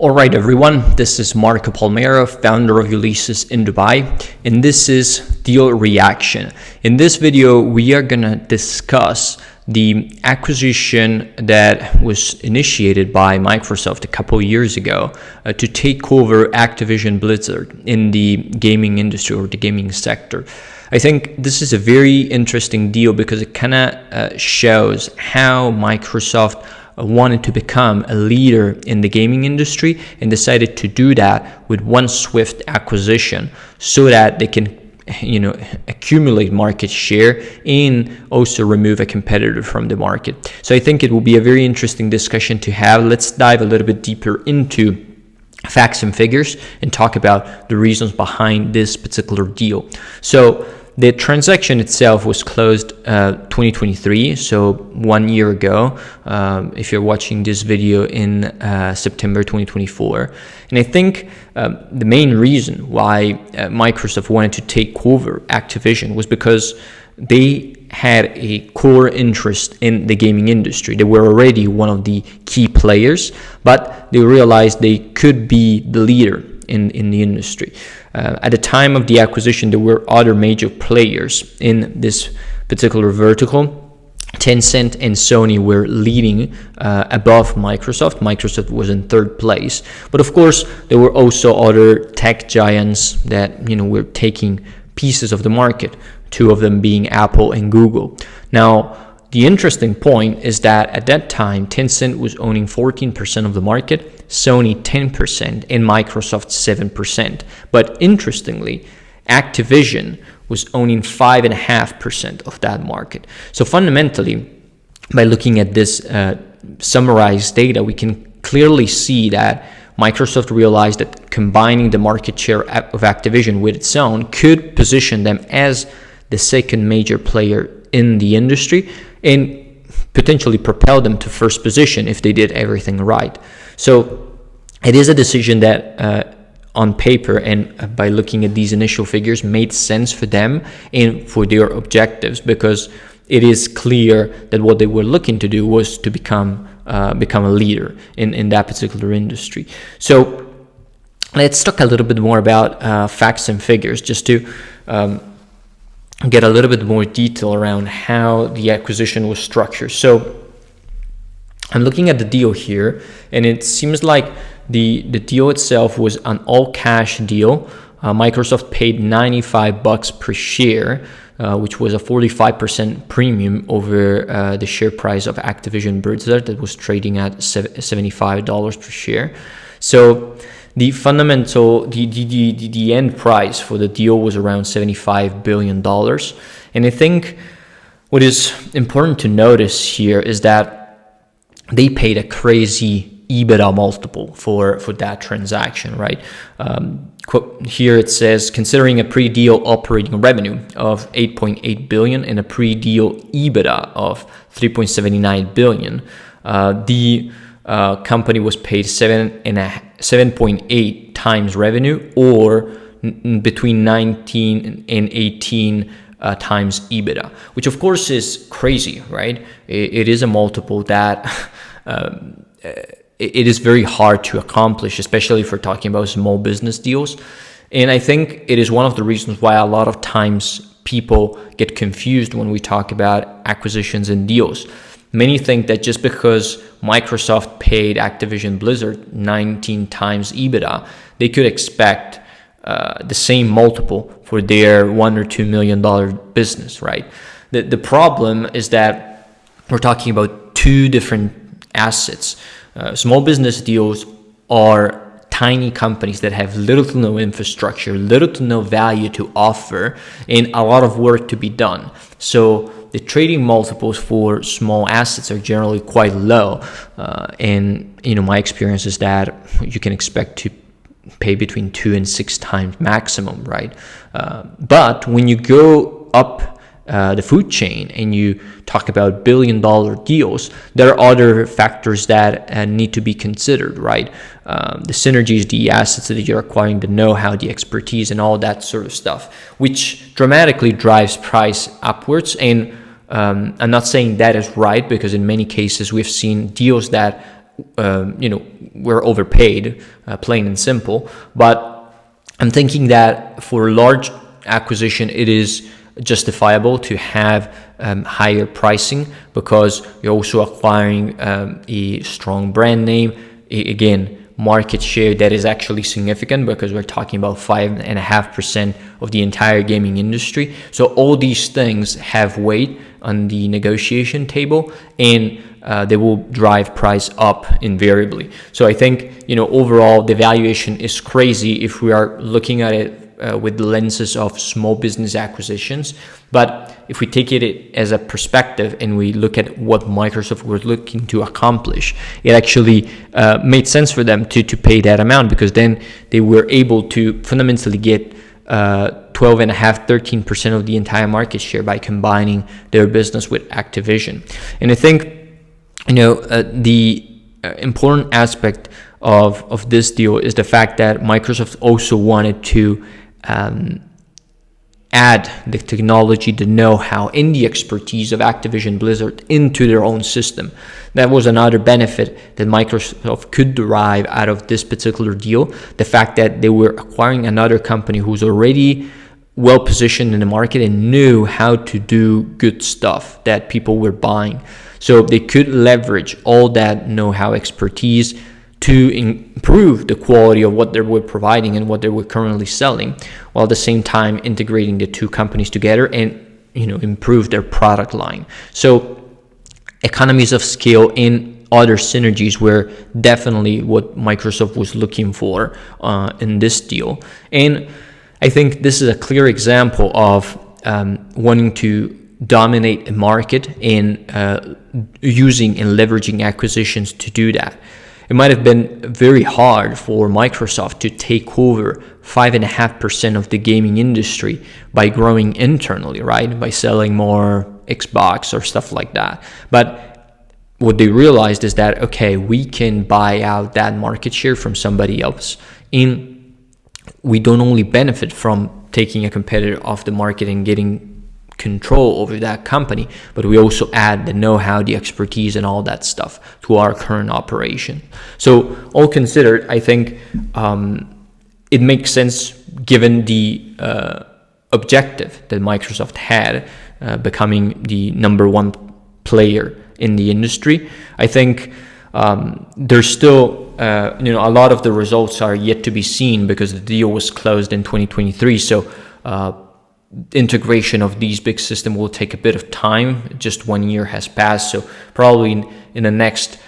All right, everyone, this is Marco Palmero, founder of Ulysses in Dubai, and this is Deal Reaction. In this video, we are going to discuss the acquisition that was initiated by Microsoft a couple years ago to take over Activision Blizzard in the gaming industry or the gaming sector. I think this is a very interesting deal because it kind of shows how Microsoft wanted to become a leader in the gaming industry and decided to do that with one swift acquisition so that they can accumulate market share and also remove a competitor from the market. So I think it will be a very interesting discussion to have. Let's dive a little bit deeper into facts and figures and talk about the reasons behind this particular deal. So the transaction itself was closed 2023, so 1 year ago, if you're watching this video in September 2024. And I think the main reason why Microsoft wanted to take over Activision was because they had a core interest in the gaming industry. They were already one of the key players, but they realized they could be the leader in the industry. At the time of the acquisition, there were other major players in this particular vertical. Tencent and Sony were leading above Microsoft. Microsoft was in third place. But of course, there were also other tech giants that were taking pieces of the market, two of them being Apple and Google. Now, the interesting point is that at that time, Tencent was owning 14% of the market, Sony 10%, and Microsoft 7%. But interestingly, Activision was owning 5.5% of that market. So fundamentally, by looking at this summarized data, we can clearly see that Microsoft realized that combining the market share of Activision with its own could position them as the second major player in the industry and potentially propel them to first position if they did everything right. So it is a decision that on paper and by looking at these initial figures made sense for them and for their objectives, because it is clear that what they were looking to do was to become a leader in that particular industry. So let's talk a little bit more about facts and figures, just to get a little bit more detail around how the acquisition was structured. So I'm looking at the deal here, and it seems like the deal itself was an all-cash deal. Microsoft paid $95 per share, which was a 45% premium over the share price of Activision Blizzard that was trading at $75 per share. So the fundamental, the end price for the deal was around $75 billion. And I think what is important to notice here is that they paid a crazy EBITDA multiple for that transaction, right? Quote, here it says, considering a pre-deal operating revenue of 8.8 billion and a pre-deal EBITDA of 3.79 billion, the company was paid 7.8 times revenue, or between 19 and 18 times EBITDA, which of course is crazy, right? It is a multiple that it is very hard to accomplish, especially if we're talking about small business deals. And I think it is one of the reasons why a lot of times people get confused when we talk about acquisitions and deals. Many think that just because Microsoft paid Activision Blizzard 19 times EBITDA, they could expect the same multiple for their $1 or $2 million business, right? The problem is that we're talking about two different assets. Small business deals are tiny companies that have little to no infrastructure, little to no value to offer, and a lot of work to be done. So the trading multiples for small assets are generally quite low, and my experience is that you can expect to pay between 2 and 6 times maximum, right? But when you go up the food chain and you talk about billion-dollar deals, there are other factors that need to be considered, right? The synergies, the assets that you're acquiring, the know-how, the expertise, and all that sort of stuff, which dramatically drives price upwards. And I'm not saying that is right, because in many cases we've seen deals that we're overpaid, plain and simple. But I'm thinking that for large acquisition, it is justifiable to have higher pricing, because you're also acquiring a strong brand name. Again, market share that is actually significant, because we're talking about 5.5% of the entire gaming industry. So all these things have weight on the negotiation table, and they will drive price up invariably. So I think, overall, the valuation is crazy if we are looking at it with the lenses of small business acquisitions. But if we take it as a perspective and we look at what Microsoft was looking to accomplish, it actually made sense for them to pay that amount, because then they were able to fundamentally get 12.5-13% of the entire market share by combining their business with Activision. And I think the important aspect of this deal is the fact that Microsoft also wanted to add the technology, the know-how, and the expertise of Activision Blizzard into their own system. That was another benefit that Microsoft could derive out of this particular deal. The fact that they were acquiring another company who's already well positioned in the market and knew how to do good stuff that people were buying. So they could leverage all that know-how, expertise, to improve the quality of what they were providing and what they were currently selling, while at the same time integrating the two companies together and improve their product line. So economies of scale and other synergies were definitely what Microsoft was looking for in this deal. And I think this is a clear example of wanting to dominate a market and using and leveraging acquisitions to do that. It might have been very hard for Microsoft to take over 5.5% of the gaming industry by growing internally, right? By selling more Xbox or stuff like that. But what they realized is that, okay, we can buy out that market share from somebody else. And we don't only benefit from taking a competitor off the market and getting control over that company, but we also add the know-how, the expertise, and all that stuff to our current operation. So all considered, I think it makes sense given the objective that Microsoft had, becoming the number one player in the industry. I think there's still a lot of the results are yet to be seen, because the deal was closed in 2023. So integration of these big systems will take a bit of time. Just 1 year has passed, so probably in the next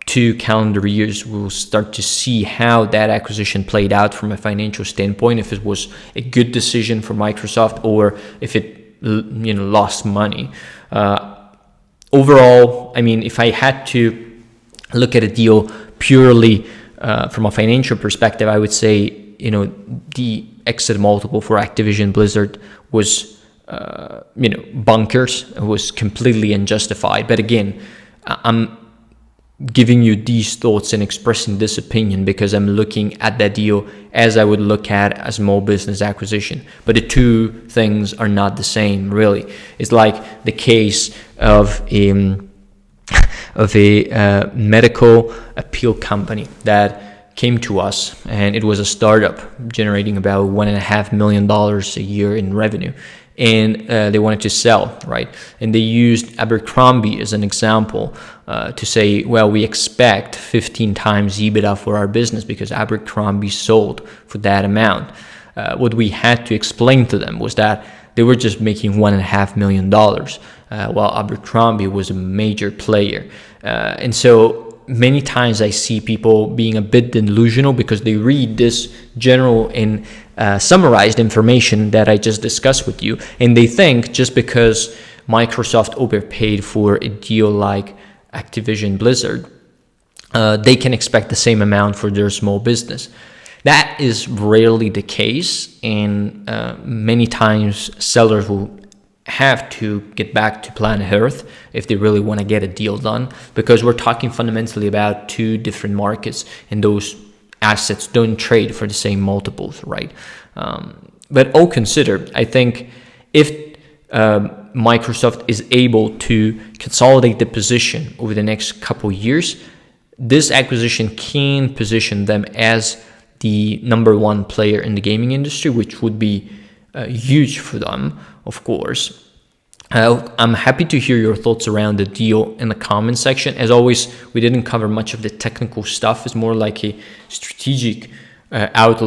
2 calendar years we'll start to see how that acquisition played out from a financial standpoint, if it was a good decision for Microsoft or if it lost money. Overall, I mean, if I had to look at a deal purely from a financial perspective, I would say the exit multiple for Activision Blizzard was, bonkers. It was completely unjustified. But again, I'm giving you these thoughts and expressing this opinion because I'm looking at that deal as I would look at a small business acquisition. But the two things are not the same, really. It's like the case of a medical appeal company that came to us, and it was a startup generating about $1.5 million a year in revenue, and they wanted to sell, right? And they used Abercrombie as an example to say, well, we expect 15 times EBITDA for our business because Abercrombie sold for that amount. What we had to explain to them was that they were just making $1.5 million, while Abercrombie was a major player. And so many times I see people being a bit delusional because they read this general and summarized information that I just discussed with you, and they think just because Microsoft overpaid for a deal like Activision Blizzard, they can expect the same amount for their small business. That is rarely the case, and many times sellers will have to get back to planet Earth if they really want to get a deal done, because we're talking fundamentally about two different markets, and those assets don't trade for the same multiples, right? But all considered, I think if Microsoft is able to consolidate the position over the next couple years, this acquisition can position them as the #1 player in the gaming industry, which would be huge for them, of course. I'm happy to hear your thoughts around the deal in the comment section. As always, we didn't cover much of the technical stuff. It's more like a strategic outlook